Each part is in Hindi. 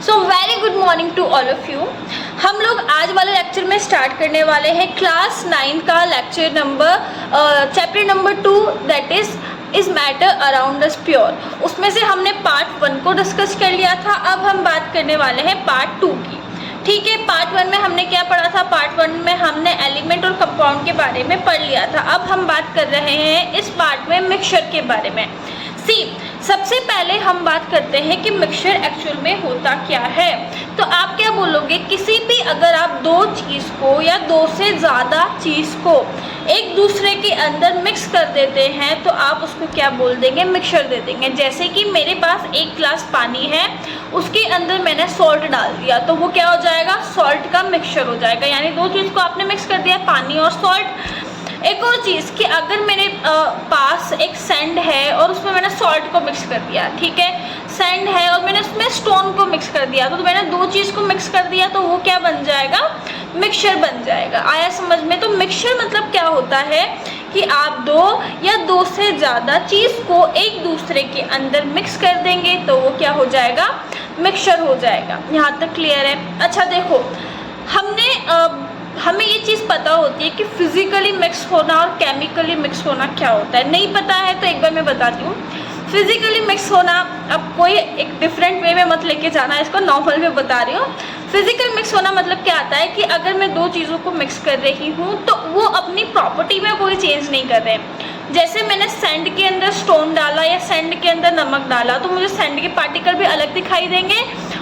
So very good morning to all of you. हम लोग आज वाले लेक्चर में स्टार्ट करने वाले हैं क्लास 9 का lecture number chapter number 2 that is matter around us pure. उसमें से हमने पार्ट 1 को डिस्कस कर लिया था। अब हम बात करने वाले हैं पार्ट 2 की। ठीक है, पार्ट 1 में हमने क्या पढ़ा था? पार्ट 1 में हमने एलिमेंट और कंपाउंड के बारे में पढ़ लिया था। अब हम बात कर रहे हैं इस पार्ट में मिक्सचर के बारे में। सबसे पहले हम बात करते हैं कि मिक्सचर एक्चुअल में होता क्या है। तो आप क्या बोलोगे? किसी भी अगर आप दो चीज़ को या दो से ज़्यादा चीज़ को एक दूसरे के अंदर मिक्स कर देते हैं तो आप उसको क्या बोल देंगे? मिक्सचर दे देंगे। जैसे कि मेरे पास एक गिलास पानी है, उसके अंदर मैंने सॉल्ट डाल दिया तो वो क्या हो जाएगा? सॉल्ट का मिक्सचर हो जाएगा। यानी दो चीज़ को आपने मिक्स कर दिया, पानी और सॉल्ट। एक और चीज़ कि अगर मेरे पास एक सैंड है और उसमें मैंने सॉल्ट को मिक्स कर दिया, ठीक है, सैंड है और मैंने उसमें स्टोन को मिक्स कर दिया तो मैंने दो चीज़ को मिक्स कर दिया तो वो क्या बन जाएगा? मिक्सचर बन जाएगा। आया समझ में? तो मिक्सचर मतलब क्या होता है कि आप दो या दो से ज़्यादा चीज़ को एक दूसरे के अंदर मिक्स कर देंगे तो वो क्या हो जाएगा? मिक्सचर हो जाएगा। यहाँ तक क्लियर है? अच्छा देखो, हमें ये चीज़ पता होती है कि फिज़िकली मिक्स होना और केमिकली मिक्स होना क्या होता है। नहीं पता है तो एक बार मैं बताती हूँ। फिज़िकली मिक्स होना, अब कोई एक डिफरेंट वे में मत लेके जाना, इसको नॉर्मल में बता रही हूँ। फिज़िकल मिक्स होना मतलब क्या आता है कि अगर मैं दो चीज़ों को मिक्स कर रही हूँ तो वो अपनी प्रॉपर्टी में कोई चेंज नहीं कर रहे। जैसे मैंने सैंड के अंदर स्टोन डाला या सैंड के अंदर नमक डाला तो मुझे सैंड के पार्टिकल भी अलग दिखाई देंगे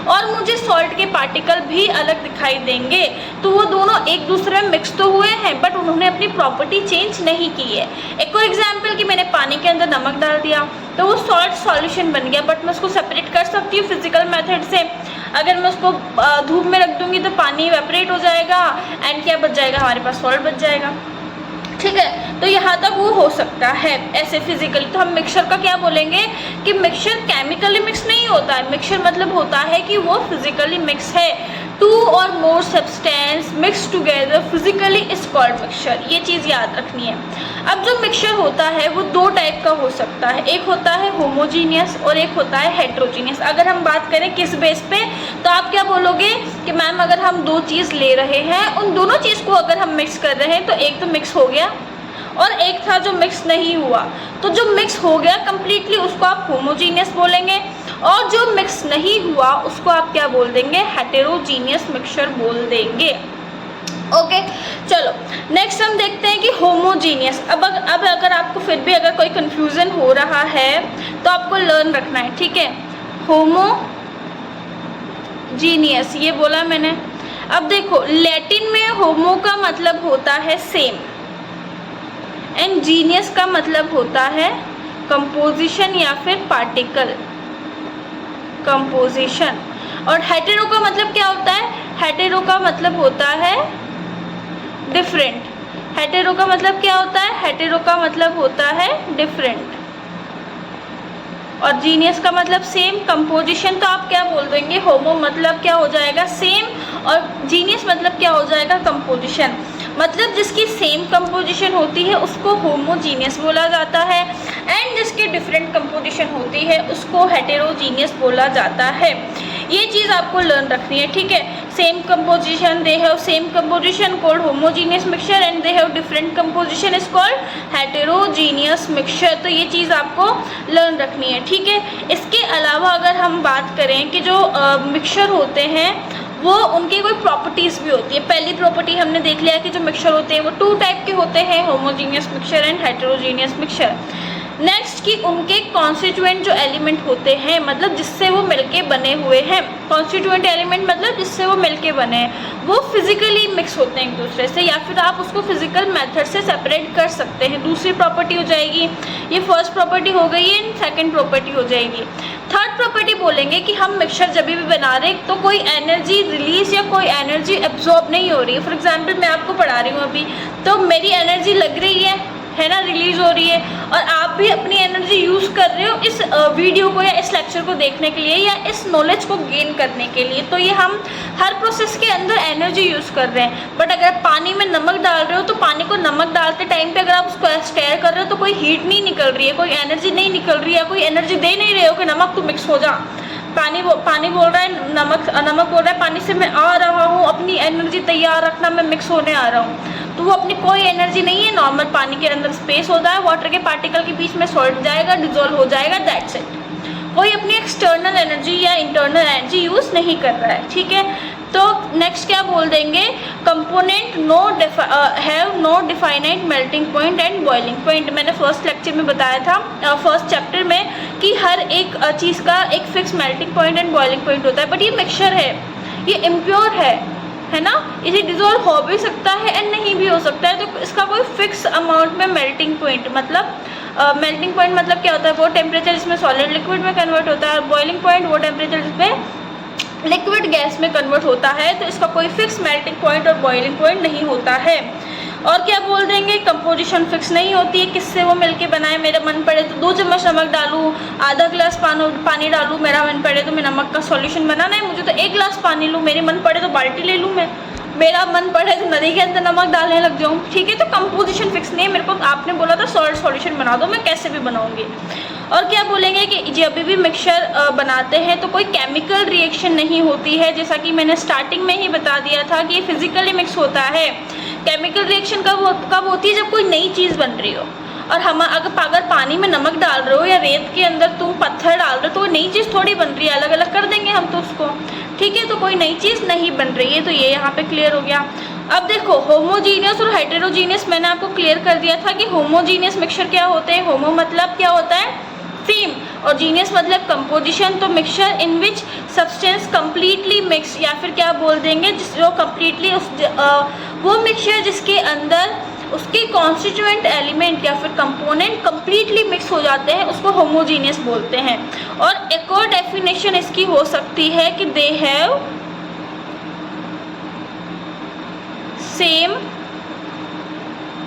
और मुझे सॉल्ट के पार्टिकल भी अलग दिखाई देंगे। तो वो दोनों एक दूसरे में मिक्स तो हुए हैं बट उन्होंने अपनी प्रॉपर्टी चेंज नहीं की है। एक और एग्जांपल कि मैंने पानी के अंदर नमक डाल दिया तो वो सॉल्ट सॉल्यूशन बन गया बट मैं उसको सेपरेट कर सकती हूँ फिजिकल मेथड से। अगर मैं उसको धूप में रख दूँगी तो पानी इवेपोरेट हो जाएगा एंड क्या बच जाएगा? हमारे पास सॉल्ट बच जाएगा। ठीक है, तो यहाँ तक वो हो सकता है ऐसे फिजिकली। तो हम मिक्सचर का क्या बोलेंगे कि मिक्सचर केमिकली मिक्स नहीं होता है। मिक्सचर मतलब होता है कि वो फिजिकली मिक्स है। टू और more substance mix together physically is called mixture. ये चीज़ याद रखनी है। अब जो मिक्सचर होता है वो दो टाइप का हो सकता है। एक होता है होमोजीनियस और एक होता है हेट्रोजीनियस। अगर हम बात करें किस बेस पे, तो आप क्या बोलोगे कि मैम अगर हम दो चीज़ ले रहे हैं, उन दोनों चीज़ को अगर हम मिक्स कर रहे हैं तो एक तो मिक्स हो गया और एक था जो मिक्स नहीं हुआ। तो जो मिक्स हो गया कंप्लीटली उसको आप होमोजीनियस बोलेंगे और जो मिक्स नहीं हुआ उसको आप क्या बोल देंगे? हेटेरोजीनियस मिक्सचर बोल देंगे। ओके, चलो नेक्स्ट हम देखते हैं कि होमोजीनियस। अब अगर आपको फिर भी अगर कोई कंफ्यूजन हो रहा है तो आपको लर्न रखना है, ठीक है। होमोजीनियस ये बोला मैंने। अब देखो, लैटिन में होमो का मतलब होता है सेम एंड जीनियस का मतलब होता है कंपोजिशन या फिर पार्टिकल कंपोजिशन। और हेटेरो का मतलब क्या होता है? हेटेरो का मतलब होता है डिफरेंट। हेटेरो का मतलब क्या होता है? हेटेरो का मतलब होता है डिफरेंट। और जीनियस का मतलब सेम। कंपोजिशन तो आप क्या बोल देंगे? होमो मतलब क्या हो जाएगा? सेम। और जीनियस मतलब क्या हो जाएगा? कंपोजिशन। मतलब जिसकी सेम कंपोजिशन होती है उसको होमोजीनियस बोला जाता है एंड जिसकी डिफरेंट कंपोजिशन होती है उसको हेटेरोजीनियस बोला जाता है। ये चीज़ आपको लर्न रखनी है, ठीक है। Same composition, they have same composition called homogeneous mixture and they have different composition is called heterogeneous mixture. तो ये चीज़ आपको लर्न रखनी है, ठीक है। इसके अलावा अगर हम बात करें कि जो मिक्सचर होते हैं वो उनकी कोई प्रॉपर्टीज़ भी होती है। पहली प्रॉपर्टी हमने देख लिया कि जो मिक्सचर होते हैं वो टू टाइप के होते हैं, homogeneous mixture and heterogeneous mixture. Next कि उनके कॉन्स्टिट्यूएंट जो एलिमेंट होते हैं, मतलब जिससे वो मिलके बने हुए हैं, कॉन्स्टिट्यूएंट एलिमेंट मतलब जिससे वो मिलके बने हैं, वो फिजिकली मिक्स होते हैं एक दूसरे से या फिर आप उसको फिजिकल मेथड से सेपरेट कर सकते हैं। दूसरी प्रॉपर्टी हो जाएगी, ये फर्स्ट प्रॉपर्टी हो गई एंड सेकेंड प्रॉपर्टी हो जाएगी। थर्ड प्रॉपर्टी बोलेंगे कि हम मिक्सचर जब भी बना रहे तो कोई एनर्जी रिलीज या कोई एनर्जी एब्जॉर्ब नहीं हो रही है। फॉर एग्जांपल मैं आपको पढ़ा रही हूँ अभी, तो मेरी एनर्जी लग रही है ना, रिलीज हो रही है, और आप भी अपनी एनर्जी यूज़ कर रहे हो इस वीडियो को या इस लेक्चर को देखने के लिए या इस नॉलेज को गेन करने के लिए। तो ये हम हर प्रोसेस के अंदर एनर्जी यूज़ कर रहे हैं। बट अगर पानी में नमक डाल रहे हो तो पानी को नमक डालते टाइम पे अगर आप उसको स्टेयर कर रहे हो तो कोई हीट नहीं निकल रही है, कोई एनर्जी नहीं निकल रही है, कोई एनर्जी दे नहीं रहे हो कि नमक तो मिक्स हो जा। पानी बोल रहा है, नमक बोल रहा है पानी से मैं आ रहा हूँ, अपनी एनर्जी तैयार रखना, मैं मिक्स होने आ रहा हूँ। तो वो अपनी कोई एनर्जी नहीं है, नॉर्मल पानी के अंदर स्पेस होता है, वाटर के पार्टिकल के बीच में सॉल्ट जाएगा, डिजोल्व हो जाएगा, दैट्स इट। कोई अपनी एक्सटर्नल एनर्जी या इंटरनल एनर्जी यूज़ नहीं कर रहा है, ठीक है। तो नेक्स्ट क्या बोल देंगे, component have no definite melting point and boiling point. मैंने फर्स्ट लेक्चर में बताया था, फर्स्ट चैप्टर में, कि हर एक चीज़ का एक fix melting point and boiling point होता है। बट ये मिक्सचर है, ये इम्प्योर है ना, इसे डिजोल्व हो भी सकता है एंड नहीं भी हो सकता है। तो इसका कोई फिक्स अमाउंट में मेल्टिंग पॉइंट मतलब मेल्टिंग पॉइंट मतलब क्या होता है, वो टेम्परेचर जिसमें सॉलिड लिक्विड में कन्वर्ट होता है, और बॉइलिंग पॉइंट वो टेम्परेचर जिसमें लिक्विड गैस में कन्वर्ट होता है। तो इसका कोई फिक्स मेल्टिंग पॉइंट और बॉइलिंग पॉइंट नहीं होता है। और क्या बोल देंगे, कंपोजिशन फिक्स नहीं होती है, किससे वो मिलके बनाए। मेरा मन पड़े तो 2 चम्मच नमक डालूँ, आधा गिलास पानी डालूँ, मेरा मन पड़े तो मैं नमक का सॉल्यूशन बनाना है मुझे तो 1 गिलास पानी लूँ, मेरे मन पड़े तो बाल्टी ले लूँ, मैं मेरा मन पड़े तो नदी के अंदर नमक डालने लग जाऊँ, ठीक है। तो कंपोजिशन फिक्स नहीं है। मेरे को आपने बोला था सॉल्ट सॉल्यूशन बना दो, मैं कैसे भी बनाऊंगी। और क्या बोलेंगे कि जब भी मिक्सचर बनाते हैं तो कोई केमिकल रिएक्शन नहीं होती है, जैसा कि मैंने स्टार्टिंग में ही बता दिया था कि ये फिजिकली मिक्स होता है। केमिकल रिएक्शन कब होती है, जब कोई नई चीज़ बन रही हो। और हम अगर पानी में नमक डाल रहे हो या रेत के अंदर तुम पत्थर डाल रहे हो, तो कोई नई चीज़ थोड़ी बन रही है, अलग अलग कर देंगे हम तो उसको, ठीक है। तो कोई नई चीज़ नहीं बन रही है, तो ये यहाँ पे क्लियर हो गया। अब देखो, होमोजीनियस और हेटेरोजीनियस मैंने आपको क्लियर कर दिया था कि होमोजीनियस मिक्सचर क्या होते हैं। होमो मतलब क्या होता है, सेम, और जीनियस मतलब कंपोजिशन। तो mixture in which substance completely mix, या फिर क्या बोल देंगे, जो कम्प्लीटली वो मिक्सचर जिसके अंदर उसके कॉन्स्टिट्यूएंट एलिमेंट या फिर कंपोनेंट कम्प्लीटली मिक्स हो जाते हैं, उसको होमोजीनियस बोलते हैं। और एक और डेफिनेशन इसकी हो सकती है कि they have same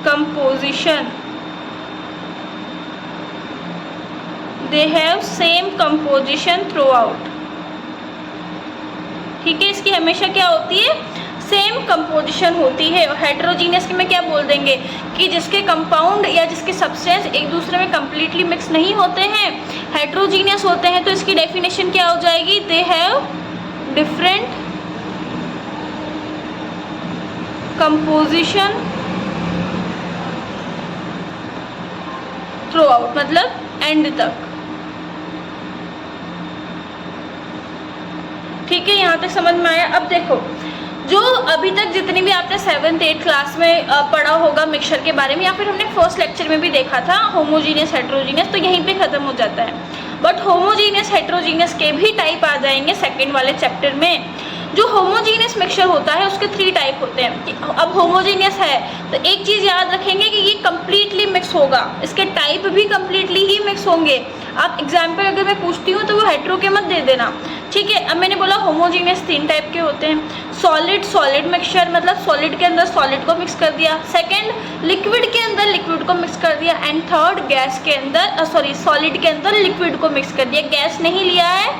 composition, they have same composition through out, ठीक है। इसकी हमेशा क्या होती है, सेम कंपोजिशन होती है। और हेटेरोजीनियस में क्या बोल देंगे कि जिसके कंपाउंड या जिसके सब्सटेंस एक दूसरे में कम्प्लीटली मिक्स नहीं होते हैं, हेटेरोजीनियस होते हैं। तो इसकी डेफिनेशन क्या हो जाएगी, they have different composition through out, मतलब एंड तक, ठीक है। यहाँ तक समझ में आया। अब देखो, जो अभी तक जितनी भी आपने 7th 8th क्लास में पढ़ा होगा मिक्सचर के बारे में, या फिर हमने फर्स्ट लेक्चर में भी देखा था होमोजीनियस हेटेरोजीनियस, तो यहीं पे ख़त्म हो जाता है। बट होमोजीनियस हेटेरोजीनियस के भी टाइप आ जाएंगे सेकंड वाले चैप्टर में। जो होमोजीनियस मिक्सचर होता है उसके 3 टाइप होते हैं। अब होमोजीनियस है तो एक चीज़ याद रखेंगे कि ये कम्प्लीटली मिक्स होगा, इसके टाइप भी कम्प्लीटली ही मिक्स होंगे। आप एग्जाम्पल अगर मैं पूछती हूँ तो वो हेटेरो के मत दे देना, ठीक है। अब मैंने बोला होमोजीनियस 3 टाइप के होते हैं। सॉलिड मिक्सचर मतलब सॉलिड के अंदर सॉलिड को मिक्स कर दिया, सेकंड लिक्विड के अंदर लिक्विड को मिक्स कर दिया, एंड थर्ड गैस के अंदर सॉलिड के अंदर लिक्विड को मिक्स कर दिया। गैस नहीं लिया है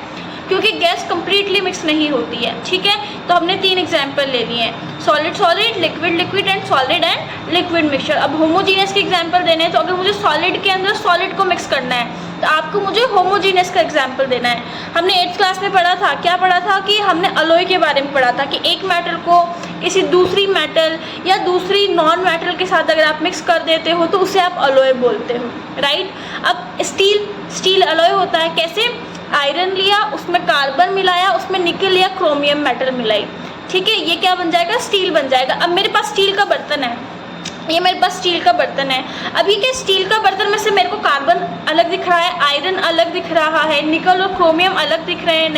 क्योंकि गैस कम्प्लीटली मिक्स नहीं होती है, ठीक है। तो हमने 3 एग्जाम्पल ले लिए हैं, solid liquid and solid and liquid mixture. अब होमोजीनियस के एग्जाम्पल देने हैं, तो अगर मुझे सॉलिड के अंदर सॉलिड को मिक्स करना है तो आपको मुझे होमोजीनियस का एग्जाम्पल देना है। हमने 8th क्लास में पढ़ा था, क्या पढ़ा था कि हमने अलॉय के बारे में पढ़ा था कि एक मेटल को किसी दूसरी मेटल या दूसरी नॉन मेटल के साथ अगर आप मिक्स कर देते हो तो उसे आप अलॉय बोलते हो, राइट। अब स्टील अलॉय होता है, कैसे, आयरन लिया, उसमें कार्बन मिलाया, उसमें निकल या क्रोमियम मेटल मिलाई, ठीक है, ये क्या बन जाएगा, स्टील बन जाएगा। अब मेरे पास स्टील का बर्तन है, ये मेरे पास स्टील का बर्तन है। अभी के स्टील का बर्तन में से मेरे को कार्बन अलग दिख रहा है, आयरन अलग दिख रहा है, निकल और क्रोमियम अलग दिख रहे हैं,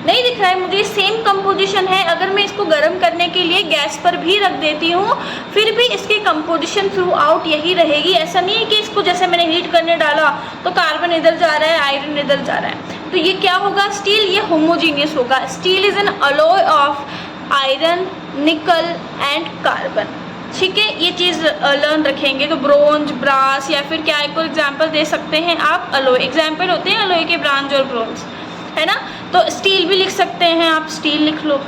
नहीं दिख रहा है मुझे, सेम कंपोजिशन है। अगर मैं इसको गर्म करने के लिए गैस पर भी रख देती हूँ फिर भी इसकी कंपोजिशन थ्रू आउट यही रहेगी। ऐसा नहीं है कि इसको जैसे मैंने हीट करने डाला तो कार्बन इधर जा रहा है, आयरन इधर जा रहा है। तो ये क्या होगा, स्टील, ये होमोजीनियस होगा। Steel is an alloy of iron, निकल एंड कार्बन, ठीक है। ये चीज़ लर्न रखेंगे। तो ब्रोंज, ब्रास, या फिर क्या एक और एग्जाम्पल दे सकते हैं आप, अलॉय, एग्जाम्पल होते हैं अलॉय के ब्रांज और ब्रोंज, है ना। तो स्टील भी लिख सकते हैं आप, स्टील लिख लो,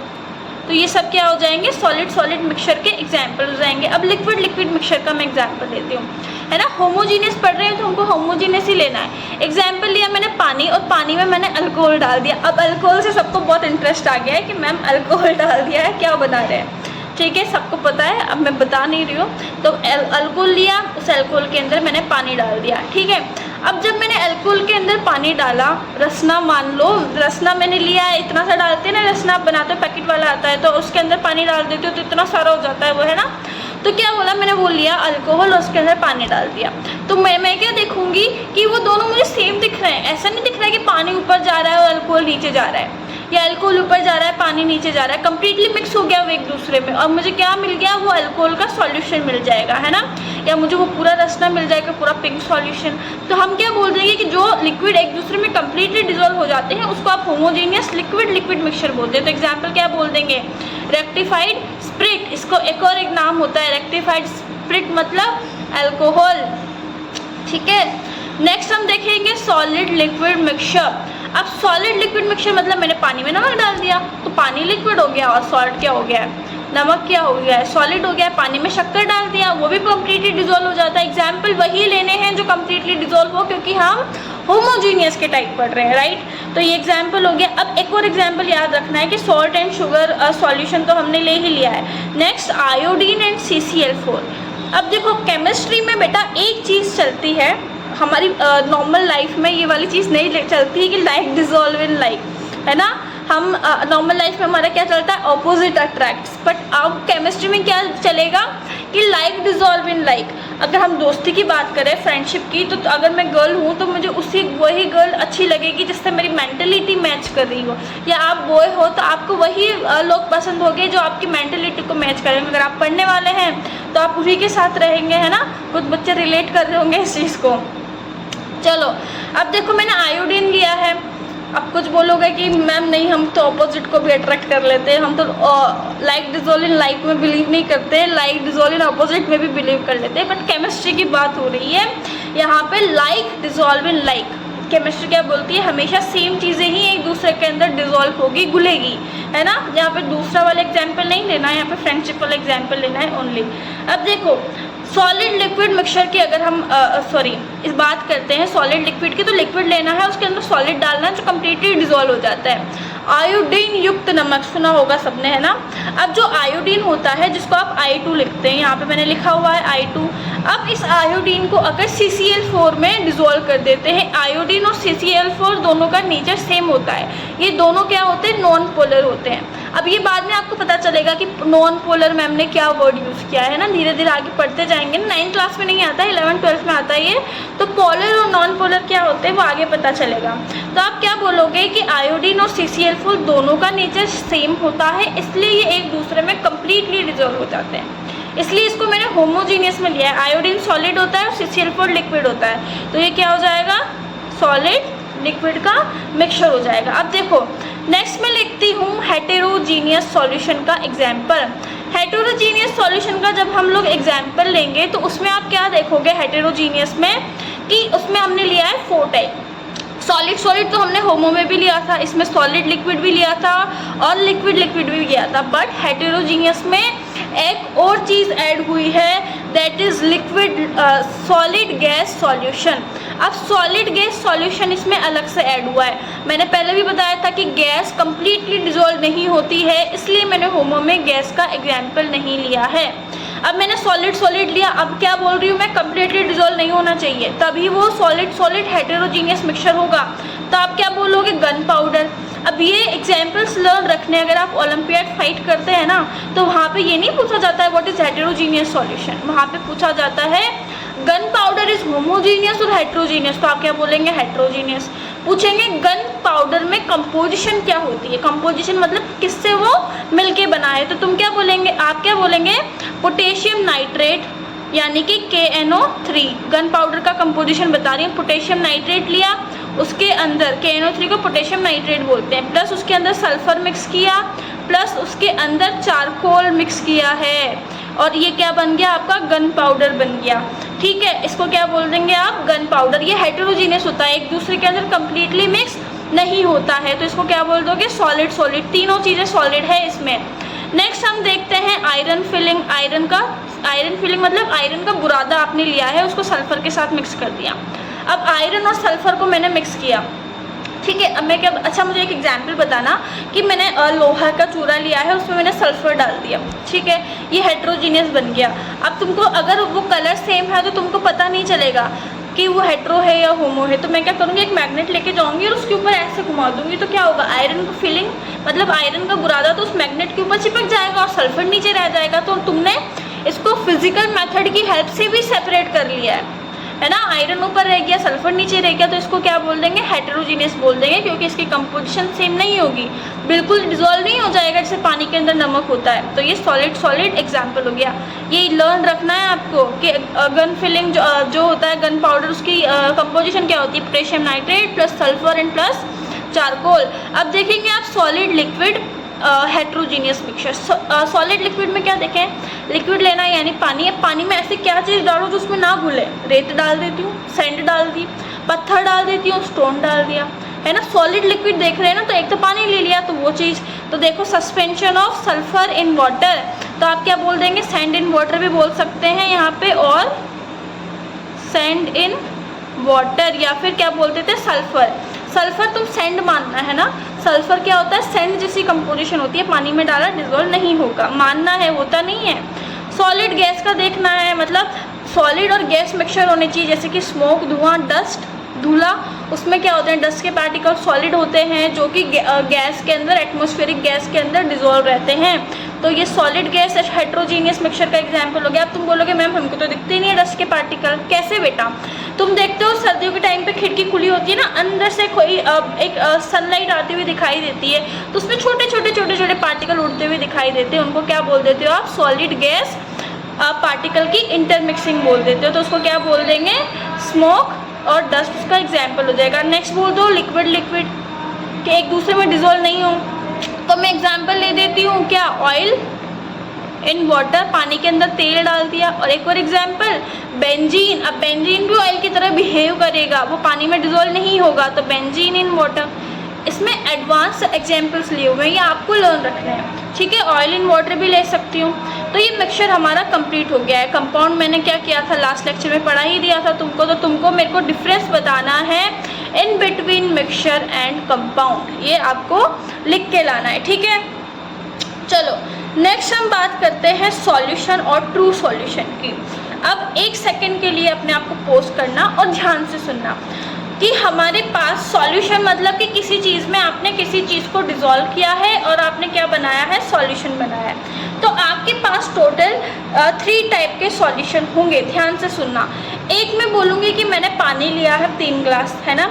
तो ये सब क्या हो जाएंगे, सॉलिड सॉलिड मिक्सचर के एग्जाम्पल हो जाएंगे। अब लिक्विड लिक्विड मिक्सचर का मैं एग्जाम्पल लेती हूँ, है ना। होमोजीनियस पढ़ रहे हैं तो हमको होमोजीनियस ही लेना है। एग्जाम्पल लिया मैंने पानी, और पानी में मैंने अल्कोहल डाल दिया। अब अल्कोहल से सबको बहुत इंटरेस्ट आ गया है कि मैम अल्कोहल डाल दिया है, क्या बना रहे हैं, ठीक है, सबको पता है, अब मैं बता नहीं रही हूँ। तो अल्कोहल लिया, उस अल्कोहल के अंदर मैंने पानी डाल दिया, ठीक है। अब जब मैंने अल्कोहल के अंदर पानी डाला, रसना मान लो, रसना मैंने लिया है, इतना सा डालते हैं ना, रसना आप बनाते हो पैकेट वाला आता है, तो उसके अंदर पानी डाल देते हो तो इतना सारा हो जाता है वो, है ना। तो क्या बोला मैंने, वो लिया अल्कोहल और उसके अंदर पानी डाल दिया। तो मैं क्या देखूंगी कि वो दोनों मुझे सेम दिख रहे हैं। ऐसा नहीं दिख रहा है कि पानी ऊपर जा रहा है और अल्कोहल नीचे जा रहा है, या अल्कोहल ऊपर जा रहा है पानी नीचे जा रहा है। कंप्लीटली मिक्स हो गया वो एक दूसरे में, और मुझे क्या मिल गया, वो अल्कोहल का सॉल्यूशन मिल जाएगा, है ना, या मुझे वो पूरा रसना मिल जाएगा, पूरा पिंक सॉल्यूशन। तो हम क्या बोल देंगे कि जो लिक्विड एक दूसरे में कंप्लीटली डिजोल्व हो जाते हैं उसको आप होमोजेनियस लिक्विड लिक्विड मिक्सचर बोलते हैं। तो एग्जाम्पल क्या बोल देंगे, रेक्टिफाइड स्प्रिट, इसको एक और एक नाम होता है रेक्टिफाइड स्प्रिट, मतलब अल्कोहल, ठीक है। नेक्स्ट हम देखेंगे सॉलिड लिक्विड मिक्सचर। अब सॉलिड लिक्विड मिक्सचर मतलब मैंने पानी में नमक डाल दिया तो पानी लिक्विड हो गया, और सॉल्ट क्या हो गया, नमक क्या हो गया है, सॉलिड हो गया। पानी में शक्कर डाल दिया, वो भी कम्प्लीटली डिजोल्व हो जाता है। एग्जाम्पल वही लेने हैं जो कम्प्लीटली डिजोल्व हो, क्योंकि हम होमोजीनियस के टाइप पढ़ रहे हैं, राइट। तो ये एग्जाम्पल हो गया। अब एक और एग्जाम्पल याद रखना है कि सॉल्ट एंड शुगर सॉल्यूशन तो हमने ले ही लिया है। Next iodine and CCl4। अब देखो केमिस्ट्री में बेटा एक चीज़ चलती है, हमारी नॉर्मल लाइफ में ये वाली चीज़ नहीं चलती है कि लाइक डिजोल्व इन लाइक, है ना। हम नॉर्मल लाइफ में हमारा क्या चलता है, ऑपोजिट अट्रैक्ट्स। बट अब केमिस्ट्री में क्या चलेगा कि लाइक डिजोल्व इन लाइक। अगर हम दोस्ती की बात करें, फ्रेंडशिप की, तो अगर मैं गर्ल हूँ तो मुझे वही गर्ल अच्छी लगेगी जिससे मेरी मेंटलिटी मैच कर रही हो, या आप बॉय हो तो आपको वही लोग पसंद होंगे जो आपकी मेंटलिटी को मैच करेंगे। अगर आप पढ़ने वाले हैं तो आप उसी के साथ रहेंगे, है ना। कुछ बच्चे रिलेट कर रहे होंगे इस चीज़ को। चलो अब देखो मैंने आयोडीन लिया है। अब कुछ बोलोगे कि मैम नहीं, हम तो ऑपोजिट को भी अट्रैक्ट कर लेते हैं, हम तो लाइक डिजोल्व इन लाइक में बिलीव नहीं करते, लाइक डिजोल्व इन ऑपोजिट में भी बिलीव कर लेते हैं। बट केमिस्ट्री की बात हो रही है यहाँ पे, like dissolve in like. Chemistry क्या बोलती है, हमेशा सेम चीज़ें ही एक दूसरे के अंदर डिजोल्व होगी, घुलेगी, है ना। यहाँ पे दूसरा वाला एग्जाम्पल नहीं लेना है, यहाँ पे फ्रेंडशिप वाला एग्जाम्पल लेना है ओनली। अब देखो सॉलिड लिक्विड मिक्सचर की अगर हम इस बात करते हैं सॉलिड लिक्विड की, तो लिक्विड लेना है, उसके अंदर सॉलिड डालना है जो कम्प्लीटली डिजोल्व हो जाता है। आयोडीन युक्त नमक सुना होगा सबने, है ना। अब जो आयोडीन होता है जिसको आप I2 लिखते हैं, यहाँ पे मैंने लिखा हुआ है I2। अब इस आयोडीन को अगर CCl4 में डिजोल्व कर देते हैं, आयोडीन और CCl4 दोनों का नेचर सेम होता है, ये दोनों क्या होते हैं, नॉन पोलर होते हैं। अब ये बाद में आपको पता चलेगा कि नॉन पोलर मैम ने क्या वर्ड यूज़ किया है ना, धीरे धीरे आगे पढ़ते जाएंगे। 9th क्लास में नहीं आता है, 11th 12th में आता है ये। तो पोलर और नॉन पोलर क्या होते हैं वो आगे पता चलेगा। तो आप क्या बोलोगे कि आयोडीन और CCl4 दोनों का नेचर सेम होता है, इसलिए ये एक दूसरे में कम्प्लीटली डिजोल्व हो जाते हैं, इसलिए इसको मैंने होमोजीनियस में लिया है। आयोडीन सॉलिड होता है और CCl4 लिक्विड होता है, तो ये क्या हो जाएगा, सॉलिड लिक्विड का मिक्सचर हो जाएगा। अब देखो नेक्स्ट मैं लिखती हूँ हेटेरोजीनियस सॉल्यूशन का एग्जाम्पल। हेटेरोजीनियस सॉल्यूशन का जब हम लोग एग्जाम्पल लेंगे तो उसमें आप क्या देखोगे हेटेरोजीनियस में, कि उसमें हमने लिया है 4 टाइप। सॉलिड तो हमने होमो में भी लिया था, इसमें सॉलिड लिक्विड भी लिया था और लिक्विड लिक्विड भी लिया था। बट हेटेरोजीनियस में एक और चीज़ ऐड हुई है, that is liquid solid gas solution. अब सॉलिड गैस सॉल्यूशन इसमें अलग से ऐड हुआ है। मैंने पहले भी बताया था कि गैस कम्प्लीटली डिजोल्व नहीं होती है, इसलिए मैंने होमो में गैस का एग्जाम्पल नहीं लिया है। अब मैंने सॉलिड लिया, अब क्या बोल रही हूँ मैं, कम्प्लीटली डिजोल्व नहीं होना चाहिए, तभी वो सॉलिड हेटेरोजीनियस मिक्सचर होगा। तो आप क्या बोलोगे, गन पाउडर। अब ये एग्जाम्पल्स लर्न रखने, अगर आप ओलंपियाड फाइट करते हैं ना तो वहाँ पे ये नहीं पूछा जाता है व्हाट इज़ हेटेरोजीनियस सॉल्यूशन, वहाँ पे पूछा जाता है गन पाउडर इज होमोजीनियस और हेटेरोजीनियस। तो आप क्या बोलेंगे, हेटेरोजीनियस। पूछेंगे गन पाउडर में कंपोजिशन क्या होती है, कंपोजिशन मतलब किससे वो मिलके बना है, तो तुम क्या बोलेंगे, आप क्या बोलेंगे, पोटेशियम नाइट्रेट यानी कि KNO3। गन पाउडर का कंपोजिशन बता रही है, पोटेशियम नाइट्रेट लिया, उसके अंदर KNO3 को पोटेशियम नाइट्रेट बोलते हैं, प्लस उसके अंदर सल्फर मिक्स किया, प्लस उसके अंदर चारकोल मिक्स किया है, और ये क्या बन गया, आपका गन पाउडर बन गया। ठीक है, इसको क्या बोल देंगे आप, गन पाउडर। ये हेटेरोजीनियस होता है, एक दूसरे के अंदर कम्प्लीटली मिक्स नहीं होता है, तो इसको क्या बोल दोगे, सॉलिड। तीनों चीज़ें सॉलिड है इसमें। नेक्स्ट हम देखते हैं आयरन फिलिंग। आयरन फिलिंग मतलब आयरन का बुरादा आपने लिया है, उसको सल्फर के साथ मिक्स कर दिया। अब आयरन और सल्फर को मैंने मिक्स किया, ठीक है। अब मैं क्या, अच्छा मुझे एक एग्जाम्पल बताना कि मैंने लोहा का चूरा लिया है, उसमें मैंने सल्फर डाल दिया, ठीक है, ये हेट्रोजीनियस बन गया। अब तुमको अगर वो कलर सेम है तो तुमको पता नहीं चलेगा कि वो हेट्रो है या होमो है। तो मैं क्या करूँगी, एक मैग्नेट लेके जाऊँगी और उसके ऊपर ऐसे घुमा दूँगी, तो क्या होगा, आयरन का फिलिंग मतलब आयरन का बुरादा तो उस मैग्नेट के ऊपर चिपक जाएगा और सल्फर नीचे रह जाएगा। तो तुमने इसको फिजिकल मेथड की हेल्प से भी सेपरेट कर लिया है ना। आयरन ऊपर रह गया, सल्फर नीचे रह गया, तो इसको क्या बोल देंगे, हेटेरोजीनियस बोल देंगे, क्योंकि इसकी कंपोजिशन सेम नहीं होगी, बिल्कुल डिजोल्व नहीं हो जाएगा जैसे पानी के अंदर नमक होता है। तो ये सॉलिड एग्जाम्पल हो गया। ये लर्न रखना है आपको कि गन फिलिंग जो होता है, गन पाउडर, उसकी कंपोजिशन क्या होती है, potassium nitrate plus sulphur and plus charcoal. अब देखेंगे आप solid liquid heterogeneous mixture. Solid liquid में क्या देखें, लिक्विड लेना यानी पानी है, पानी में ऐसी क्या चीज़ डालो जो उसमें ना घुले। रेत डाल देती हूँ, सैंड डाल दी, पत्थर डाल देती हूँ, स्टोन डाल दिया, है ना। सॉलिड लिक्विड देख रहे हैं ना, तो एक तो पानी ले लिया, तो वो चीज़। तो देखो suspension of sulphur in water, तो आप क्या बोल देंगे, सैंड इन वाटर भी बोल सकते हैं यहाँ पे, और सैंड इन वाटर, या फिर क्या बोलते थे, सल्फर। सल्फर तुम सैंड मानना है ना, सल्फर क्या होता है, सैंड जैसी कंपोजिशन होती है, पानी में डाला डिजोल्व नहीं होगा, मानना है, होता नहीं है। सॉलिड गैस का देखना है, मतलब सॉलिड और गैस मिक्सचर होने चाहिए, जैसे कि स्मोक, धुआं, डस्ट, धूला, उसमें क्या होते हैं, डस्ट के पार्टिकल सॉलिड होते हैं जो कि गैस के अंदर, एटमॉस्फेरिक गैस के अंदर डिजोल्व रहते हैं। तो ये सॉलिड गैस हेट्रोजीनियस मिक्सचर का एग्जांपल हो गया। अब तुम बोलोगे मैम हमको तो दिखते ही नहीं है डस्ट के पार्टिकल, कैसे बेटा, तुम देखते हो सर्दियों के टाइम पे खिड़की खुली होती है ना, अंदर से कोई एक सनलाइट आती हुई दिखाई देती है, तो उसमें छोटे छोटे पार्टिकल उड़ते हुए दिखाई देते हैं, उनको क्या बोल देते हो आप, सॉलिड गैस पार्टिकल की इंटरमिक्सिंग बोल देते हो। तो उसको क्या बोल देंगे, स्मोक और डस्ट उसका एग्जाम्पल हो जाएगा। नेक्स्ट बोल दो लिक्विड कि एक दूसरे में डिजोल्व नहीं हो, तो मैं एग्जाम्पल ले देती हूँ, क्या, ऑयल इन वाटर, पानी के अंदर तेल डाल दिया। और एक और एग्जाम्पल बेंजीन, अब बेंजीन भी ऑयल की तरह बिहेव करेगा, वो पानी में डिजोल्व नहीं होगा, तो बेंजीन इन वाटर। इसमें एडवांस एग्जाम्पल्स लिए हुए हैं, ये आपको लर्न रखने हैं, ठीक है। ऑयल इन वाटर भी ले सकती हूँ। तो ये मिक्सचर हमारा कंप्लीट हो गया है। कंपाउंड मैंने क्या किया था, लास्ट लेक्चर में पढ़ा ही दिया था तुमको, तो तुमको मेरे को डिफरेंस बताना है in between mixture and compound, ये आपको लिख के लाना है, ठीक है। चलो नेक्स्ट हम बात करते हैं सॉल्यूशन और ट्रू सॉल्यूशन की। अब एक सेकंड के लिए अपने आप को पोस्ट करना और ध्यान से सुनना कि हमारे पास सॉल्यूशन मतलब कि किसी चीज़ में आपने किसी चीज़ को डिज़ोल्व किया है और आपने क्या बनाया है, सॉल्यूशन बनाया है। तो आपके पास टोटल 3 टाइप के सॉल्यूशन होंगे, ध्यान से सुनना। एक मैं बोलूँगी कि मैंने पानी लिया है 3 ग्लास, है ना,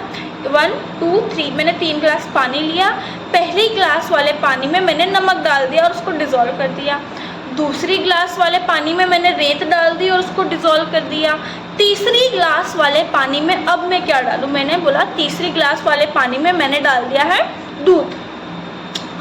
1 2 3, मैंने 3 ग्लास पानी लिया। पहली ग्लास वाले पानी में मैंने नमक डाल दिया और उसको डिज़ोल्व कर दिया। दूसरी ग्लास वाले पानी में मैंने रेत डाल दी और उसको डिज़ोल्व कर दिया। तीसरी ग्लास वाले पानी में अब मैं क्या डालूँ, मैंने बोला तीसरी ग्लास वाले पानी में मैंने डाल दिया है दूध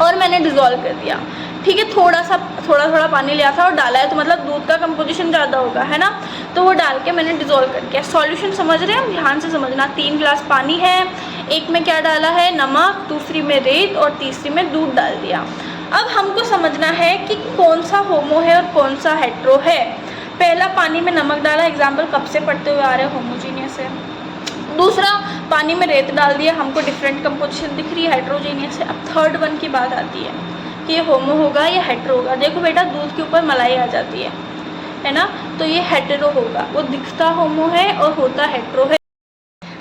और मैंने डिज़ोल्व कर दिया, ठीक है। थोड़ा पानी लिया था और डाला है, तो मतलब दूध का कंपोजिशन ज़्यादा होगा, है ना, तो वो डाल के मैंने डिज़ोल्व कर दिया। सॉल्यूशन समझ रहे हैं, ध्यान से समझना। 3 ग्लास पानी है, एक में क्या डाला है, नमक, दूसरी में रेत और तीसरी में दूध डाल दिया। अब हमको समझना है कि कौन सा होमो है और कौन सा हेट्रो है। पहला, पानी में नमक डाला, एग्जाम्पल कब से पढ़ते हुए आ रहे हैं, होमोजीनियस है। दूसरा, पानी में रेत डाल दिया, हमको डिफरेंट कंपोजिशन दिख रही है, हेट्रोजीनियस है। अब थर्ड वन की बात आती है कि ये होमो होगा या हेट्रो होगा। देखो बेटा, दूध के ऊपर मलाई आ जाती है ना, तो ये हेटेरो होगा, वो दिखता होमो है और होता हेट्रो है।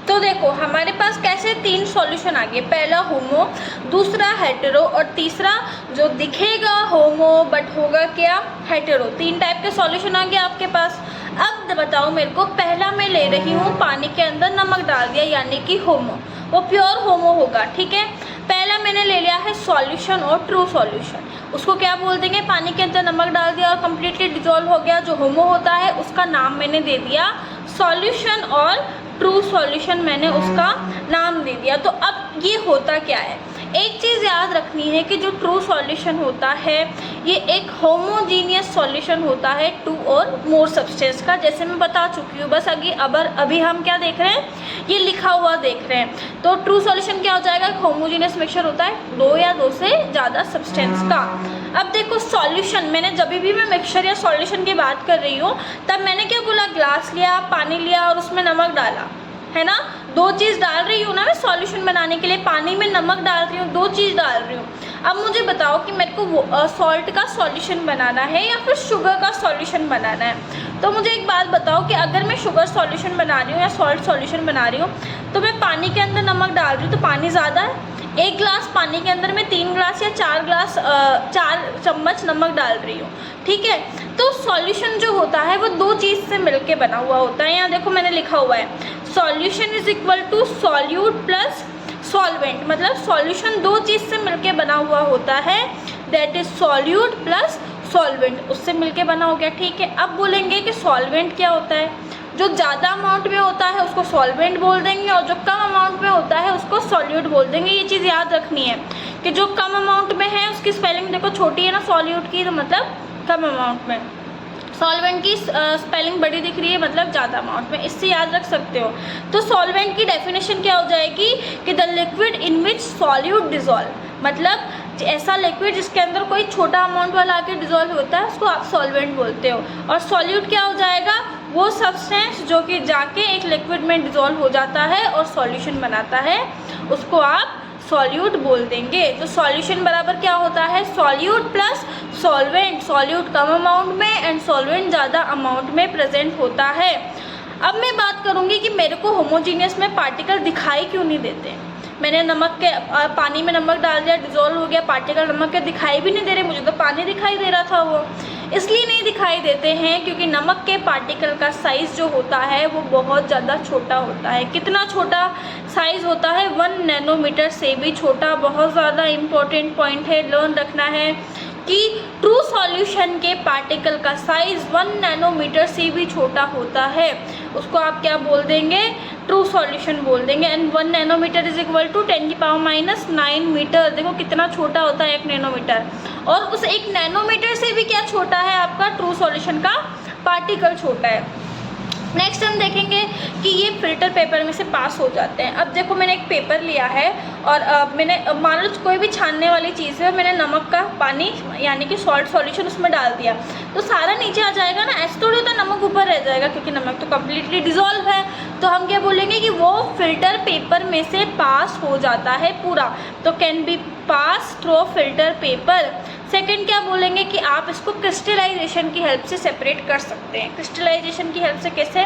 तो देखो हमारे पास कैसे 3 सॉल्यूशन आ गए, पहला होमो, दूसरा हेटेरो और तीसरा जो दिखेगा होमो बट होगा क्या, हेटेरो। 3 टाइप के सॉल्यूशन आ गए आपके पास। अब बताओ मेरे को, पहला मैं ले रही हूँ, पानी के अंदर नमक डाल दिया यानी कि होमो, वो प्योर होमो होगा, ठीक है। पहला मैंने ले लिया है सॉल्यूशन और ट्रू सॉल्यूशन, उसको क्या बोल देंगे, पानी के अंदर नमक डाल दिया और कम्प्लीटली डिजोल्व हो गया, जो होमो होता है उसका नाम मैंने दे दिया सॉल्यूशन, और ट्रू सॉल्यूशन मैंने उसका नाम दे दिया। तो अब ये होता क्या है, एक चीज़ याद रखनी है कि जो ट्रू सॉल्यूशन होता है ये एक होमोजीनियस सॉल्यूशन होता है 2 और मोर सब्सटेंस का, जैसे मैं बता चुकी हूँ। बस अभी हम क्या देख रहे हैं, ये लिखा हुआ देख रहे हैं। तो ट्रू सॉल्यूशन क्या हो जाएगा, एक होमोजीनियस मिक्सचर होता है 2 या 2 से ज़्यादा सब्सटेंस का। अब देखो सॉल्यूशन, मैंने जब भी मैं मिक्सचर या सॉल्यूशन की बात कर रही हूँ तब मैंने क्या बोला, ग्लास लिया, पानी लिया और उसमें नमक डाला, है ना। 2 चीज़ डाल रही हूँ ना मैं सॉल्यूशन बनाने के लिए, पानी में नमक डाल रही हूँ, 2 चीज़ डाल रही हूँ। अब मुझे बताओ कि मेरे को सॉल्ट का सॉल्यूशन बनाना है या फिर शुगर का सॉल्यूशन बनाना है। तो मुझे एक बात बताओ कि अगर मैं शुगर सॉल्यूशन बना रही हूँ या सॉल्ट सॉल्यूशन बना रही हूँ तो मैं पानी के अंदर नमक डाल रही हूँ तो पानी ज़्यादा है, 1 गिलास पानी के अंदर मैं 3 गिलास या 4 चम्मच नमक डाल रही हूँ, ठीक है। तो सॉल्यूशन जो होता है वो 2 चीज़ से मिलके बना हुआ होता है। यहाँ देखो मैंने लिखा हुआ है solution is equal to solute plus solvent, मतलब सॉल्यूशन 2 चीज़ से मिलके बना हुआ होता है, that is solute plus solvent, उससे मिलके बना हो गया, ठीक है। अब बोलेंगे कि सॉल्वेंट क्या होता है, जो ज़्यादा अमाउंट में होता है उसको सॉल्वेंट बोल देंगे और जो कम अमाउंट में होता है उसको सॉल्यूट बोल देंगे। ये चीज़ याद रखनी है कि जो कम अमाउंट में है उसकी स्पेलिंग देखो छोटी है ना सॉल्यूट की, तो मतलब कम अमाउंट में, सॉल्वेंट की स्पेलिंग बड़ी दिख रही है मतलब ज़्यादा अमाउंट में, इससे याद रख सकते हो। तो सॉल्वेंट की डेफिनेशन क्या हो जाएगी कि the liquid in which solute dissolve, मतलब ऐसा लिक्विड जिसके अंदर कोई छोटा अमाउंट वाला आके डिजॉल्व होता है उसको आप सॉल्वेंट बोलते हो। और सॉल्यूट क्या हो जाएगा, वो सब्सटेंस जो कि जाके एक लिक्विड में डिजॉल्व हो जाता है और सॉल्यूशन बनाता है, उसको आप सॉल्यूट बोल देंगे। तो सॉल्यूशन बराबर क्या होता है, सॉल्यूट प्लस सॉल्वेंट, सॉल्यूट कम अमाउंट में एंड सॉल्वेंट ज़्यादा अमाउंट में प्रेजेंट होता है। अब मैं बात करूँगी कि मेरे को होमोजीनियस में पार्टिकल दिखाई क्यों नहीं देते। मैंने नमक के पानी में नमक डाल दिया, डिजोल्व हो गया, पार्टिकल नमक के दिखाई भी नहीं दे रहे, मुझे तो पानी दिखाई दे रहा था। वो इसलिए नहीं दिखाई देते हैं क्योंकि नमक के पार्टिकल का साइज़ जो होता है वो बहुत ज़्यादा छोटा होता है। कितना छोटा साइज़ होता है, 1 नैनोमीटर से भी छोटा। बहुत ज़्यादा इम्पोर्टेंट पॉइंट है, लर्न रखना है कि ट्रू सॉल्यूशन के पार्टिकल का साइज़ 1 नैनोमीटर से भी छोटा होता है, उसको आप क्या बोल देंगे, ट्रू सॉल्यूशन बोल देंगे। And 1 nanometre is equal to 10⁻⁹ metre. देखो कितना छोटा होता है 1 नैनोमीटर, और उस 1 नैनोमीटर से भी क्या छोटा है, आपका ट्रू सॉल्यूशन का पार्टिकल छोटा है। नेक्स्ट हम देखेंगे कि ये फिल्टर पेपर में से पास हो जाते हैं। अब देखो मैंने एक पेपर लिया है और मैंने मान लो कोई भी छानने वाली चीज़ है, मैंने नमक का पानी यानी कि सॉल्ट सॉल्यूशन उसमें डाल दिया तो सारा नीचे आ जाएगा ना, ऐसे थोड़ी होता नमक ऊपर रह जाएगा क्योंकि नमक तो कम्प्लीटली डिजॉल्व है। तो हम क्या बोलेंगे कि वो फिल्टर पेपर में से पास हो जाता है पूरा, तो can be pass through filter paper. Second क्या बोलेंगे कि आप इसको क्रिस्टलाइजेशन की हेल्प से सेपरेट कर सकते हैं। क्रिस्टलाइजेशन की हेल्प से कैसे,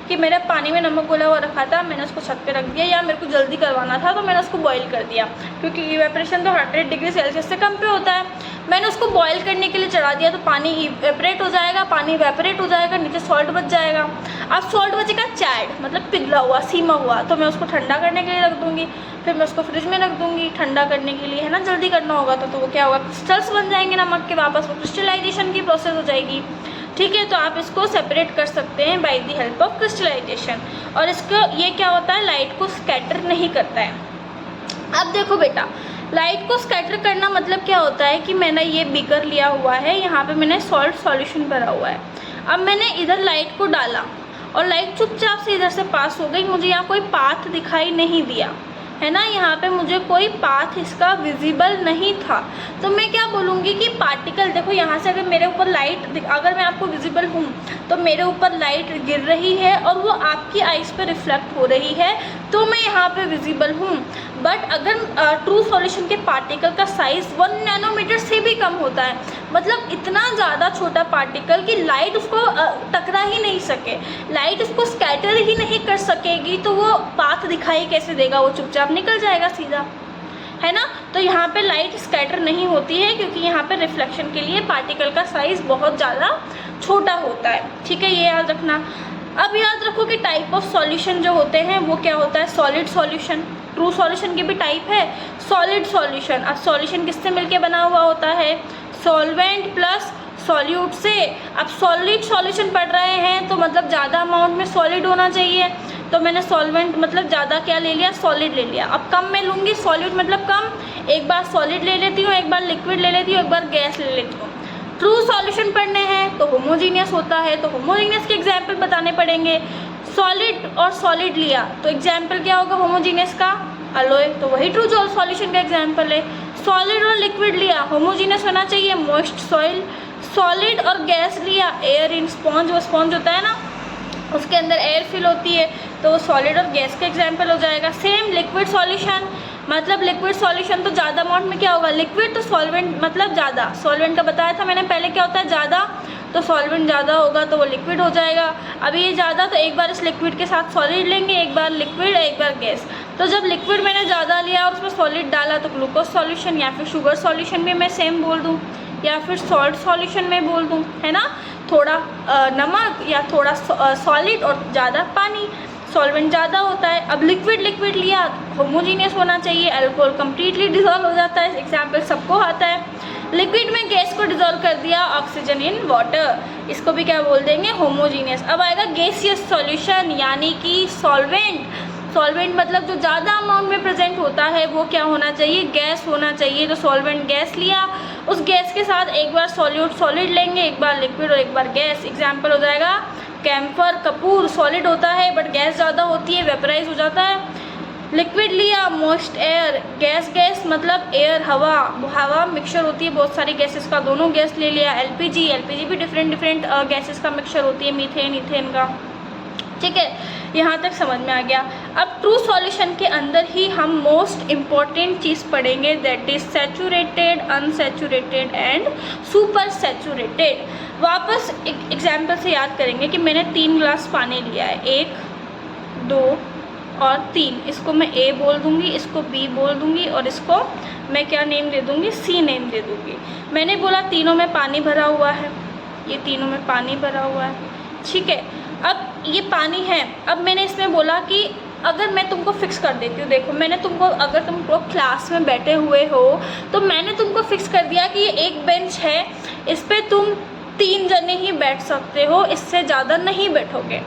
कि मेरे पानी में नमक घोला हुआ रखा था, मैंने उसको छत पे रख दिया, या मेरे को जल्दी करवाना था तो मैंने उसको बॉईल कर दिया, क्योंकि इवेपरेशन तो 100 डिग्री सेल्सियस से कम पे होता है। मैंने उसको बॉईल करने के लिए चढ़ा दिया तो पानी इवेपरेट हो जाएगा, पानी इवेपरेट हो जाएगा, नीचे सॉल्ट बच जाएगा। अब सॉल्ट बचेगा चैड, मतलब पिघला हुआ, सीमा हुआ, तो मैं उसको ठंडा करने के लिए रख दूँगी, फिर मैं उसको फ्रिज में रख दूँगी ठंडा करने के लिए, है ना, जल्दी करना होगा तो वो क्या होगा, क्रिस्टल्स बन जाएंगे नमक के वापस, वो क्रिस्टलाइजेशन की प्रोसेस हो जाएगी। ठीक है, तो आप इसको सेपरेट कर सकते हैं by the help of crystallisation. और इसको ये क्या होता है, लाइट को स्कैटर नहीं करता है। अब देखो बेटा, लाइट को स्कैटर करना मतलब क्या होता है कि मैंने ये बीकर लिया हुआ है, यहाँ पे मैंने सॉल्ट सॉल्यूशन भरा हुआ है। अब मैंने इधर लाइट को डाला और लाइट चुपचाप से इधर से पास हो गई, मुझे यहाँ कोई पाथ दिखाई नहीं दिया, है ना, यहाँ पे मुझे कोई पाथ इसका विजिबल नहीं था। तो मैं क्या बोलूँगी कि पार्टिकल, देखो यहाँ से अगर मेरे ऊपर लाइट, अगर मैं आपको विजिबल हूँ तो मेरे ऊपर लाइट गिर रही है और वो आपकी आइज़ पे रिफ्लेक्ट हो रही है, तो मैं यहाँ पे विजिबल हूँ। बट अगर ट्रू सॉल्यूशन के पार्टिकल का साइज़ 1 नैनोमीटर से भी कम होता है, मतलब इतना ज़्यादा छोटा पार्टिकल कि लाइट उसको टकरा ही नहीं सके, लाइट उसको स्कैटर ही नहीं कर सकेगी, तो वो पाथ दिखाई कैसे देगा, वो चुपचाप निकल जाएगा सीधा, है ना। तो यहाँ पे लाइट स्कैटर नहीं होती है क्योंकि यहाँ पे रिफ्लेक्शन के लिए पार्टिकल का साइज़ बहुत ज़्यादा छोटा होता है। ठीक है, ये याद रखना। अब याद रखो कि टाइप ऑफ सॉल्यूशन जो होते हैं वो क्या होता है, सॉलिड सॉल्यूशन। ट्रू सॉल्यूशन की भी टाइप है सॉलिड सॉल्यूशन। अब सॉल्यूशन किससे मिलके बना हुआ होता है, सॉल्वेंट प्लस सॉल्यूट से। अब सॉलिड सॉल्यूशन पढ़ रहे हैं तो मतलब ज़्यादा अमाउंट में सॉलिड होना चाहिए, तो मैंने सॉल्वेंट मतलब ज़्यादा क्या ले लिया, सॉलिड ले लिया। अब कम मैं लूँगी, सॉलिड मतलब कम, एक बार सॉलिड ले लेती हूँ, एक बार लिक्विड ले लेती हूँ, एक बार गैस ले लेती हूँ। ट्रू सॉल्यूशन पढ़ने हैं तो होमोजीनियस होता है, तो होमोजीनियस के एग्जाम्पल बताने पड़ेंगे। सॉलिड और सॉलिड लिया तो एग्जाम्पल क्या होगा होमोजीनियस का, अलोय, तो वही ट्रू सॉल्यूशन का एग्जाम्पल है। सॉलिड और लिक्विड लिया, होमोजीनियस होना चाहिए, मॉइस्ट सॉइल। सॉलिड और गैस लिया, एयर इन स्पॉन्ज, वो स्पॉन्ज होता है ना उसके अंदर एयर फिल होती है, तो वो सॉलिड और गैस का एग्जाम्पल हो जाएगा। सेम लिक्विड सॉल्यूशन, मतलब लिक्विड सॉल्यूशन तो ज़्यादा अमाउंट में क्या होगा, लिक्विड, तो सॉल्वेंट मतलब ज़्यादा, सॉल्वेंट का बताया था मैंने पहले क्या होता है ज़्यादा, तो सॉल्वेंट ज़्यादा होगा तो वो लिक्विड हो जाएगा। अभी ये ज़्यादा, तो एक बार इस लिक्विड के साथ सॉलिड लेंगे, एक बार लिक्विड, एक बार गैस। तो जब लिक्विड मैंने ज़्यादा लिया और उसमें सॉलिड डाला तो ग्लूकोज सॉल्यूशन, या फिर शुगर सॉल्यूशन भी मैं सेम बोल दूँ, या फिर सॉल्ट सॉल्यूशन में बोल दूँ, है ना, थोड़ा नमक या थोड़ा सॉलिड और ज़्यादा पानी, सॉल्वेंट ज़्यादा होता है। अब लिक्विड लिया, होमोजीनियस होना चाहिए, अल्कोहल कम्प्लीटली डिजॉल्व हो जाता है, एग्जाम्पल सबको आता है। लिक्विड में गैस को डिजॉल्व कर दिया, ऑक्सीजन इन वाटर, इसको भी क्या बोल देंगे, होमोजीनियस। अब आएगा गैसियस सॉल्यूशन, यानी कि सॉल्वेंट। सॉल्वेंट मतलब जो ज़्यादा अमाउंट में प्रेजेंट होता है वो क्या होना चाहिए, गैस होना चाहिए। तो सॉल्वेंट गैस लिया, उस गैस के साथ एक बार सॉलिड लेंगे, एक बार लिक्विड और एक बार गैस, एग्जाम्पल हो जाएगा कैम्फर, कपूर, सॉलिड होता है बट गैस ज़्यादा होती है, वेपराइज हो जाता है। लिक्विड लिया, मॉइस्ट एयर, गैस मतलब एयर, हवा मिक्सचर होती है बहुत सारी गैसेस का, दोनों गैस ले लिया। एलपीजी भी डिफरेंट गैसेस का मिक्सचर होती है, मीथेन, इथेन का, ठीक है, यहाँ तक समझ में आ गया। अब ट्रू सॉल्यूशन के अंदर ही हम मोस्ट इम्पॉर्टेंट चीज़ पढ़ेंगे, that is saturated, unsaturated and super saturated. वापस एक एग्जाम्पल से याद करेंगे कि मैंने 3 ग्लास पानी लिया है, 1, 2 और 3, इसको मैं ए बोल दूंगी, इसको बी बोल दूंगी और इसको मैं क्या नेम दे दूंगी, सी नेम दे दूंगी। मैंने बोला तीनों में पानी भरा हुआ है, ये तीनों में पानी भरा हुआ है, ठीक है। अब ये पानी है, अब मैंने इसमें बोला कि अगर मैं तुमको फिक्स कर देती हूँ, देखो मैंने तुमको, अगर तुम लोग क्लास में बैठे हुए हो तो मैंने तुमको फिक्स कर दिया कि ये एक बेंच है, इस पर तुम 3 जने ही बैठ सकते हो, इससे ज़्यादा नहीं बैठोगे।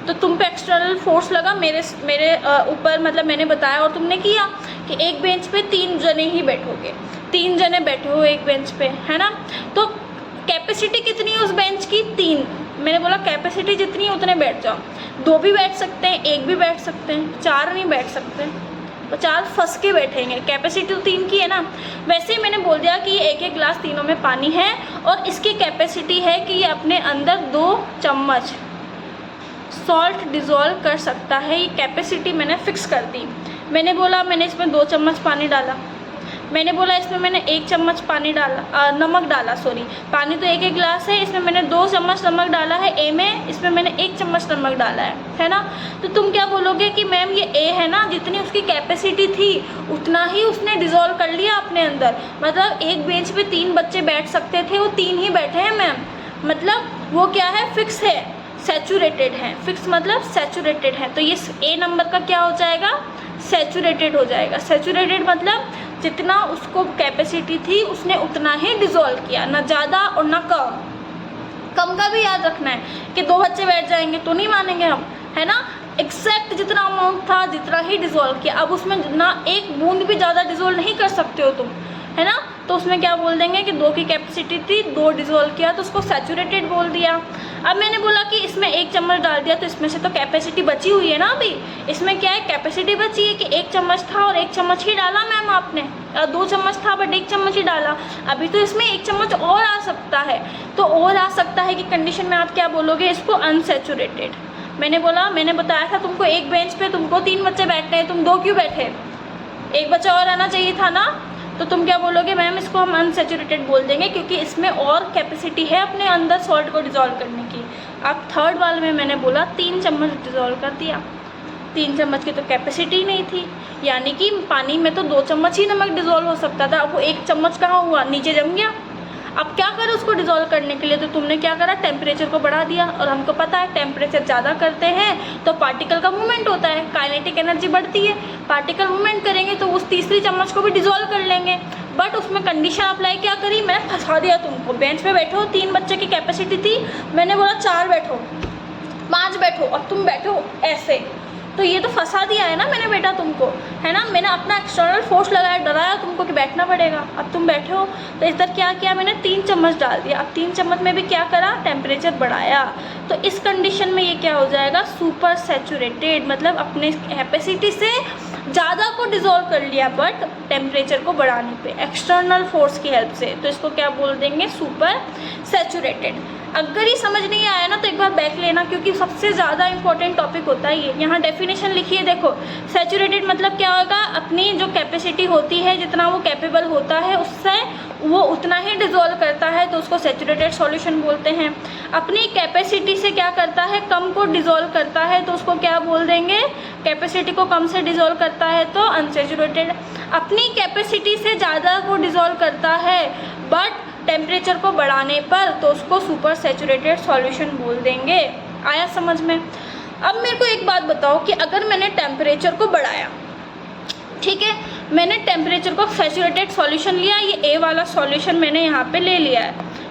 तो तुम पे एक्सटर्नल फोर्स लगा मेरे ऊपर, मतलब मैंने बताया और तुमने किया कि एक बेंच पे 3 जने ही बैठोगे, 3 जने बैठे हो एक बेंच पे, है ना। तो कैपेसिटी कितनी है उस बेंच की, 3, मैंने बोला कैपेसिटी जितनी है उतने बैठ जाओ। 2 भी बैठ सकते हैं, 1 भी बैठ सकते हैं, 4 नहीं बैठ सकते, तो 4 फंस के बैठेंगे, कैपेसिटी तो 3 की है ना। वैसे ही मैंने बोल दिया कि ये 1-1 ग्लास तीनों में पानी है और इसकी कैपेसिटी है कि ये अपने अंदर 2 चम्मच सॉल्ट डिज़ोल्व कर सकता है, ये कैपेसिटी मैंने फिक्स कर दी। मैंने बोला मैंने इसमें 2 चम्मच पानी डाला, मैंने बोला इसमें मैंने 1 चम्मच पानी डाला, नमक डाला, सॉरी, पानी तो 1-1 गिलास है, इसमें मैंने 2 चम्मच नमक डाला है ए में, इसमें मैंने 1 चम्मच नमक डाला है ना। तो तुम क्या बोलोगे कि मैम ये ए है ना, जितनी उसकी कैपेसिटी थी उतना ही उसने डिज़ोल्व कर लिया अपने अंदर, मतलब एक बेंच पे 3 बच्चे बैठ सकते थे, वो 3 ही बैठे हैं मैम, मतलब वो क्या है, फिक्स है, सैचुरेटेड है, फिक्स मतलब सैचुरेटेड है। तो ये ए नंबर का क्या हो जाएगा, सैचुरेटेड हो जाएगा। सैचुरेटेड मतलब जितना उसको कैपेसिटी थी उसने उतना ही डिज़ोल्व किया, ना ज़्यादा और ना कम। कम का भी याद रखना है कि 2 बच्चे बैठ जाएंगे तो नहीं मानेंगे हम, है ना। एग्जैक्ट जितना अमाउंट था जितना ही डिज़ोल्व किया, अब उसमें ना एक बूंद भी ज़्यादा डिज़ोल्व नहीं कर सकते हो तुम, है ना। तो उसमें क्या बोल देंगे कि 2 की कैपेसिटी थी, 2 डिज़ोल्व किया तो उसको सैचुरेटेड बोल दिया। अब मैंने बोला कि इसमें 1 चम्मच डाल दिया तो इसमें से तो कैपेसिटी बची हुई है ना, अभी इसमें क्या है, कैपेसिटी बची है कि 1 चम्मच था और 1 चम्मच ही डाला मैम आपने, 2 चम्मच था बट 1 चम्मच ही डाला, अभी तो इसमें 1 चम्मच और आ सकता है। तो और आ सकता है कि कंडीशन में आप क्या बोलोगे, इसको अनसैचुरेटेड। मैंने बोला, मैंने बताया था तुमको एक बेंच पे तुमको 3 बच्चे बैठने हैं, तुम 2 क्यों बैठे, 1 बच्चा और आना चाहिए था ना। तो तुम क्या बोलोगे, मैम इसको हम अनसैचुरेटेड बोल देंगे क्योंकि इसमें और कैपेसिटी है अपने अंदर सॉल्ट को डिज़ोल्व करने की। अब थर्ड वाले में मैंने बोला 3 चम्मच डिज़ोल्व कर दिया, 3 चम्मच की तो कैपेसिटी ही नहीं थी, यानी कि पानी में तो 2 चम्मच ही नमक डिज़ोल्व हो सकता था, अब वो 1 चम्मच कहाँ हुआ, नीचे जम गया। अब क्या करें उसको डिज़ोल्व करने के लिए, तो तुमने क्या करा, टेम्परेचर को बढ़ा दिया, और हमको पता है टेम्परेचर ज़्यादा करते हैं तो पार्टिकल का मूवमेंट होता है, काइनेटिक एनर्जी बढ़ती है, पार्टिकल मूवमेंट करेंगे तो उस तीसरी चम्मच को भी डिज़ोल्व कर लेंगे। बट उसमें कंडीशन अप्लाई क्या करी, मैंने फंसा दिया तुमको, बेंच पे बैठो, 3 बच्चे की कैपेसिटी थी, मैंने बोला 4 बैठो, 5 बैठो और तुम बैठो ऐसे, तो ये तो फंसा दिया है ना मैंने बेटा तुमको, है ना। मैंने अपना एक्सटर्नल फोर्स लगाया, डराया तुमको कि बैठना पड़ेगा। अब तुम बैठे हो तो इधर क्या किया मैंने, 3 चम्मच डाल दिया। अब 3 चम्मच में भी क्या करा, टेम्परेचर बढ़ाया। तो इस कंडीशन में ये क्या हो जाएगा, सुपर सैचुरेटेड, मतलब अपने कैपेसिटी से ज़्यादा को डिज़ोल्व कर लिया बट टेम्परेचर को बढ़ाने पे एक्सटर्नल फोर्स की हेल्प से। तो इसको क्या बोल देंगे, सुपर सैचुरेटेड। अगर ये समझ नहीं आया ना तो एक बार बैक लेना, क्योंकि सबसे ज़्यादा इंपॉर्टेंट टॉपिक होता है ये। यहाँ डेफिनेशन लिखिए, देखो सैचुरेटेड मतलब क्या होगा, अपनी जो कैपेसिटी होती है, जितना वो कैपेबल होता है उससे वो उतना ही डिज़ोल्व करता है, तो उसको सैचुरेटेड सॉल्यूशन बोलते हैं। अपनी कैपेसिटी से क्या करता है, कम को डिज़ोल्व करता है, तो उसको क्या बोल देंगे, कैपेसिटी को कम से डिज़ोल्व करता है तो अनसैचुरेटेड। अपनी कैपेसिटी से ज़्यादा को डिज़ोल्व करता है बट टेम्परेचर को बढ़ाने पर, तो उसको सुपर सैचुरेटेड सॉल्यूशन बोल देंगे। आया समझ में। अब मेरे को एक बात बताओ कि अगर मैंने टेम्परेचर को बढ़ाया, ठीक है, मैंने टेम्परेचर को सैचुरेटेड सॉल्यूशन लिया, ये ए वाला सॉल्यूशन मैंने यहाँ पे ले लिया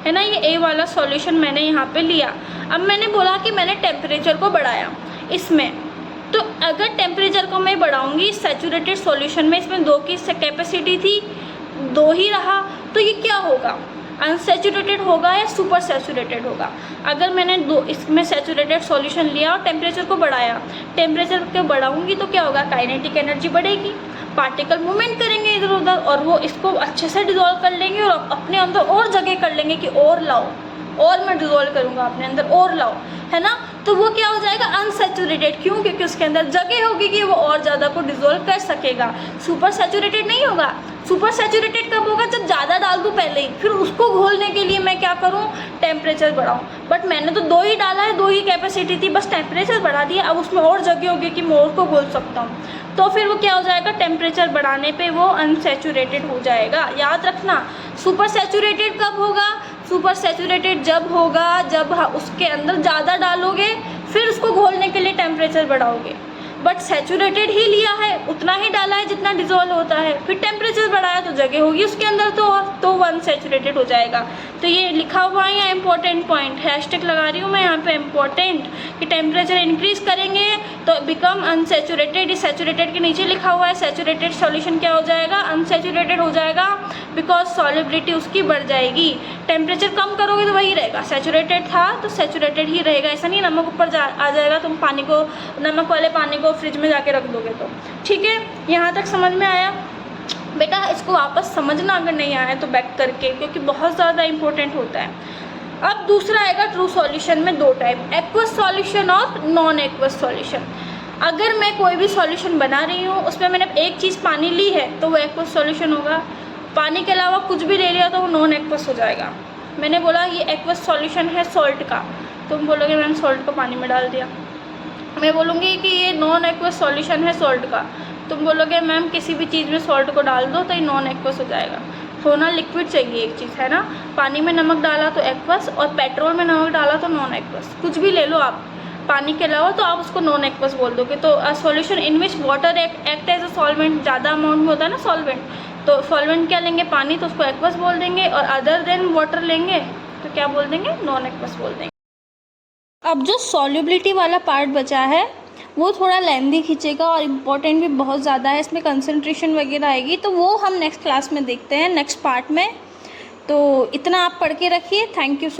है ना, ये ए वाला सॉल्यूशन मैंने यहाँ पे लिया। अब मैंने बोला कि मैंने टेम्परेचर को बढ़ाया इसमें, तो अगर टेम्परेचर को मैं बढ़ाऊँगी सैचुरेटेड सॉल्यूशन में, इसमें 2 की कैपेसिटी थी, 2 ही रहा, तो ये क्या होगा, अनसैचुरेटेड होगा या सुपर सैचुरेटेड होगा। अगर मैंने इसमें सैचुरेटेड सॉल्यूशन लिया और टेम्परेचर को बढ़ाया, टेम्परेचर को बढ़ाऊंगी तो क्या होगा, काइनेटिक एनर्जी बढ़ेगी, पार्टिकल मूवमेंट करेंगे इधर उधर और वो इसको अच्छे से डिज़ोल्व कर लेंगे और अपने अंदर और जगह कर लेंगे कि और लाओ, और मैं डिज़ोल्व करूँगा अपने अंदर, और लाओ, है ना। तो वो क्या हो जाएगा, अनसैचुरेटेड। क्यों, क्योंकि उसके अंदर जगह होगी कि वो और ज़्यादा को डिज़ोल्व कर सकेगा। सुपर सैचुरेटेड नहीं होगा। सुपर सैचुरेटेड कब होगा, जब ज़्यादा डाल दूँ पहले ही, फिर उसको घोलने के लिए मैं क्या करूँ, टेम्परेचर बढ़ाऊँ। बट मैंने तो 2 ही डाला है, 2 ही कैपेसिटी थी, बस टेम्परेचर बढ़ा दिया। अब उसमें और जगह होगी कि मैं और को घोल सकता हूँ, तो फिर वो क्या हो जाएगा, टेम्परेचर बढ़ाने पे वो अनसैचुरेटेड हो जाएगा। याद रखना, सुपर सैचुरेटेड कब होगा, सुपर सैचुरेटेड जब होगा जब उसके अंदर ज़्यादा डालोगे, फिर उसको घोलने के लिए टेम्परेचर बढ़ाओगे। बट सैचुरेटेड ही लिया है, उतना ही डाला है जितना डिज़ोल्व होता है, फिर टेम्परेचर बढ़ाया तो जगह होगी उसके अंदर, तो अनसैचुरेटेड हो जाएगा। तो ये लिखा हुआ है, यहाँ इंपॉर्टेंट पॉइंट, हैशटैग लगा रही हूँ मैं यहाँ पे इम्पॉर्टेंट, कि टेम्परेचर इंक्रीज करेंगे तो बिकम अनसैचुरेटेड। इस सैचुरेटेड के नीचे लिखा हुआ है सैचुरेटेड सॉल्यूशन क्या हो जाएगा, अनसैचुरेटेड हो जाएगा, बिकॉज सॉल्युबिलिटी उसकी बढ़ जाएगी। टेम्परेचर कम करोगे तो वही रहेगा, सैचुरेटेड था तो सैचुरेटेड ही रहेगा। ऐसा नहीं नमक ऊपर आ जाएगा, तुम पानी को, नमक वाले पानी को फ्रिज में जाके रख दोगे तो। ठीक है, यहाँ तक समझ में आया बेटा। इसको वापस समझना अगर नहीं आया तो बैक करके, क्योंकि बहुत ज़्यादा इंपॉर्टेंट होता है। अब दूसरा आएगा ट्रू सॉल्यूशन में 2 टाइप, एक्वस सॉल्यूशन और नॉन एक्वस सॉल्यूशन। अगर मैं कोई भी सॉल्यूशन बना रही हूँ, उसमें मैंने एक चीज़ पानी ली है तो वो एक्वस सॉल्यूशन होगा, पानी के अलावा कुछ भी ले लिया तो वो नॉन एक्वस हो जाएगा। मैंने बोला ये एक्वस सॉल्यूशन है सॉल्ट का, तुम बोलोगे मैम सॉल्ट को पानी में डाल दिया। मैं बोलूँगी कि ये नॉन एक्वस सॉल्यूशन है सॉल्ट का, तुम बोलोगे मैम किसी भी चीज़ में सॉल्ट को डाल दो तो ये नॉन एक्वस हो जाएगा। होना लिक्विड चाहिए एक चीज़, है ना। पानी में नमक डाला तो एक्वस और पेट्रोल में नमक डाला तो नॉन एक्वस। कुछ भी ले लो आप पानी के अलावा तो आप उसको नॉन एक्वस बोल दोगे। तो solution in which water act as a solvent, ज़्यादा अमाउंट में होता है ना सॉल्वेंट, तो सॉल्वेंट क्या लेंगे, पानी, तो उसको एक्वस बोल देंगे, और अदर देन वाटर लेंगे तो क्या बोल देंगे, नॉन एक्वस बोल देंगे। अब जो सॉल्युबिलिटी वाला पार्ट बचा है वो थोड़ा लेंदी खींचेगा और इम्पॉर्टेंट भी बहुत ज़्यादा है, इसमें कंसंट्रेशन वगैरह आएगी, तो वो हम नेक्स्ट क्लास में देखते हैं, नेक्स्ट पार्ट में। तो इतना आप पढ़ के रखिए। Thank you.